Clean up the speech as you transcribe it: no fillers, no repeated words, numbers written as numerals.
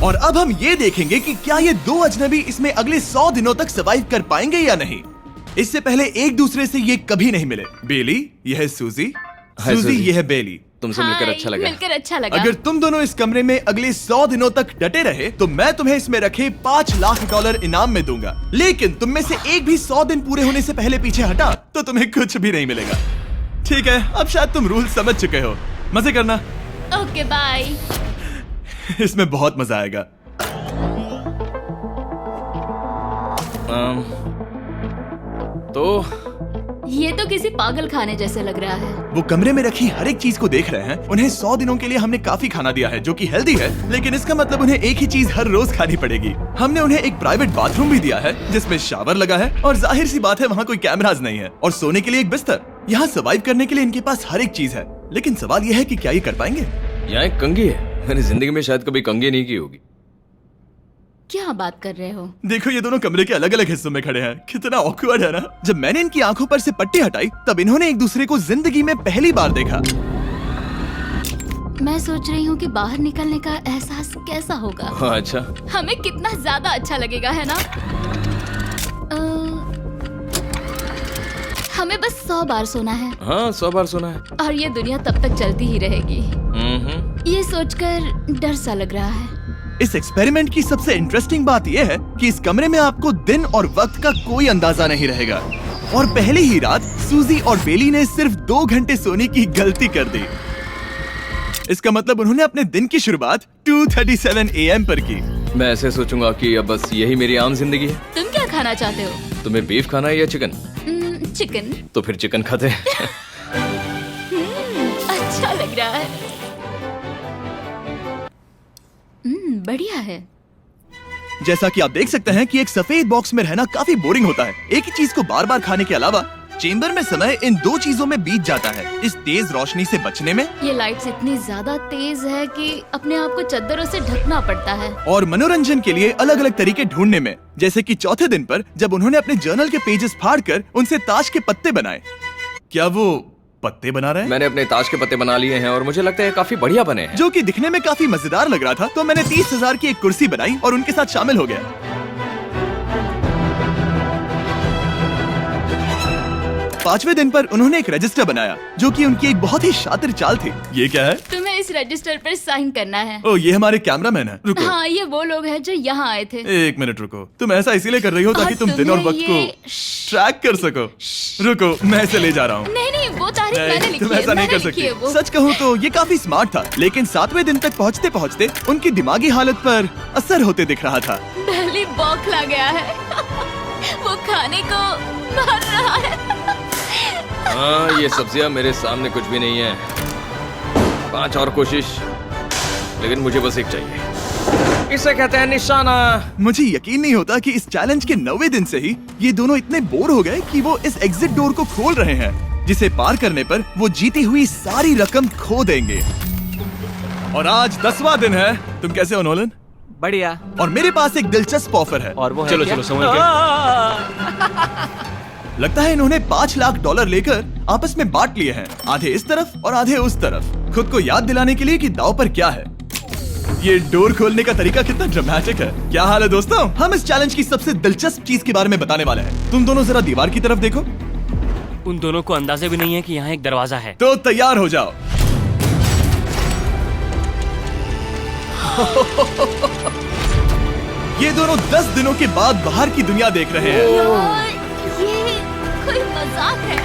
और अब हम ये देखेंगे कि क्या ये दो अजनबी इसमें अगले 100 दिनों तक सर्वाइव कर पाएंगे या नहीं। इससे पहले एक दूसरे से ये कभी नहीं मिले। बेली, यह है सूजी। सूजी, ये है बेली। तुमसे मिलकर अच्छा लगा। मिलकर अच्छा लगा। अगर तुम दोनों इस कमरे में अगले 100 दिनों तक डटे रहे तो मैं तुम्हें इसमें रखे $5 लाख इनाम में दूंगा। लेकिन तुम में से एक भी 100 दिन पूरे होने से पहले पीछे हटा तो तुम्हें कुछ भी नहीं मिलेगा। ठीक है, अब शायद तुम रूल समझ चुके हो। मजे करना। Okay bye. इसमें बहुत मजा आएगा। तो ये तो किसी पागल खाने जैसे लग रहा है। वो कमरे में रखी हर एक चीज को देख रहे हैं। उन्हें 100 दिनों के लिए हमने काफी खाना दिया है जो कि हेल्दी है, लेकिन इसका मतलब उन्हें एक ही चीज हर रोज खानी पड़ेगी। हमने उन्हें एक प्राइवेट बाथरूम भी दिया है जिसमें शावर लगा है और जाहिर सी बात है वहाँ कोई कैमराज नहीं है, और सोने के लिए एक बिस्तर। यहाँ सर्वाइव करने के लिए इनके पास हर एक चीज है, लेकिन सवाल यह है कि क्या ये कर पाएंगे। यहाँ एक कंघी है। मैंने जिंदगी में शायद कभी कंघी नहीं की होगी। क्या बात कर रहे हो? देखो, ये दोनों कमरे के अलग अलग हिस्सों में खड़े हैं। कितना ऑकवर्ड है ना। जब मैंने इनकी आंखों पर से पट्टी हटाई तब इन्होंने एक दूसरे को जिंदगी में पहली बार देखा। मैं सोच रही हूँ कि बाहर निकलने का एहसास कैसा होगा। अच्छा, हमें कितना ज्यादा अच्छा लगेगा, है ना? हमें बस 100 बार सोना है। हाँ 100 बार सोना है। और ये दुनिया तब तक चलती ही रहेगी। ये सोचकर डर सा लग रहा है। इस एक्सपेरिमेंट की सबसे इंटरेस्टिंग बात यह है कि इस कमरे में आपको दिन और वक्त का कोई अंदाजा नहीं रहेगा। और पहली ही रात सूजी और बेली ने सिर्फ 2 घंटे सोने की गलती कर दी। इसका मतलब उन्होंने अपने दिन की शुरुआत 2:37 AM पर की। मैं ऐसे सोचूंगा कि अब बस यही मेरी आम जिंदगी है। तुम क्या खाना चाहते हो? तुम्हें बीफ खाना है या चिकन? चिकन। तो फिर चिकन खाते हैं। अच्छा लग रहा है। बढ़िया है। जैसा कि आप देख सकते हैं कि एक सफेद बॉक्स में रहना काफी बोरिंग होता है। एक ही चीज को बार बार खाने के अलावा चेंबर में समय इन 2 चीजों में बीत जाता है, इस तेज रोशनी से बचने में। ये लाइट्स इतनी ज्यादा तेज है कि अपने आप को चद्दरों से ढकना पड़ता है। और मनोरंजन के लिए अलग अलग तरीके ढूंढने में, जैसे कि चौथे दिन पर जब उन्होंने अपने जर्नल के पेजेस फाड़कर उनसे ताश के पत्ते बनाए। क्या वो पत्ते बना रहे हैं? मैंने अपने ताश के पत्ते बना लिए हैं और मुझे लगता है काफी बढ़िया बने हैं। जो कि दिखने में काफी मजेदार लग रहा था, तो मैंने 30,000 की एक कुर्सी बनाई और उनके साथ शामिल हो गया। 5वें दिन पर उन्होंने एक रजिस्टर बनाया जो कि उनकी एक बहुत ही शातिर चाल थी। ये क्या है? तुम्हें इस रजिस्टर पर साइन करना है। ओ, ये हमारे कैमरामैन है। रुको। हाँ, ये वो लोग हैं जो यहाँ आए थे। 1 मिनट रुको। तुम ऐसा इसीलिए कर रही हो ताकि और तुम दिन और तुम्हें वक्त को ये ट्रैक कर सको। रुको, मैं इसे ले जा रहा हूँ। नहीं, वो तारीख मैंने लिखी तुम है। ऐसा नहीं कर सकती। सच कहूँ तो ये काफी स्मार्ट था, लेकिन 7वें दिन तक पहुँचते पहुँचते उनकी दिमागी हालत पर असर होते दिख रहा था। बेली बौखला गया है। वो खाने को मार रहा है। हाँ, ये सब्जियां मेरे सामने कुछ भी नहीं है। 5 और कोशिश, लेकिन मुझे बस एक चाहिए। इसे कहते हैं निशाना। मुझे यकीन नहीं होता कि इस चैलेंज के 9वें दिन से ही ये दोनों इतने बोर हो गए कि वो इस एग्जिट डोर को खोल रहे हैं, जिसे पार करने पर वो जीती हुई सारी रकम खो देंगे। और आज 10वां दिन है। तुम कैसे हो नोलन? बढ़िया। और मेरे पास एक दिलचस्प ऑफर है। और वो है चलो क्या? चलो समझ गए। लगता है इन्होंने $5 लाख लेकर आपस में बांट लिए हैं, आधे इस तरफ और आधे उस तरफ, खुद को याद दिलाने के लिए कि दांव पर क्या है। ये डोर खोलने का तरीका कितना ड्रामेटिक है। क्या हाल है दोस्तों? हम इस चैलेंज की सबसे दिलचस्प चीज के बारे में बताने वाले हैं। तुम दोनों जरा दीवार की तरफ देखो। उन दोनों को अंदाजा भी नहीं है कि यहाँ एक दरवाजा है। तो तैयार हो जाओ। ये दोनों 10 दिनों के बाद बाहर की दुनिया देख रहे हैं। यार, ये कोई मजाक है।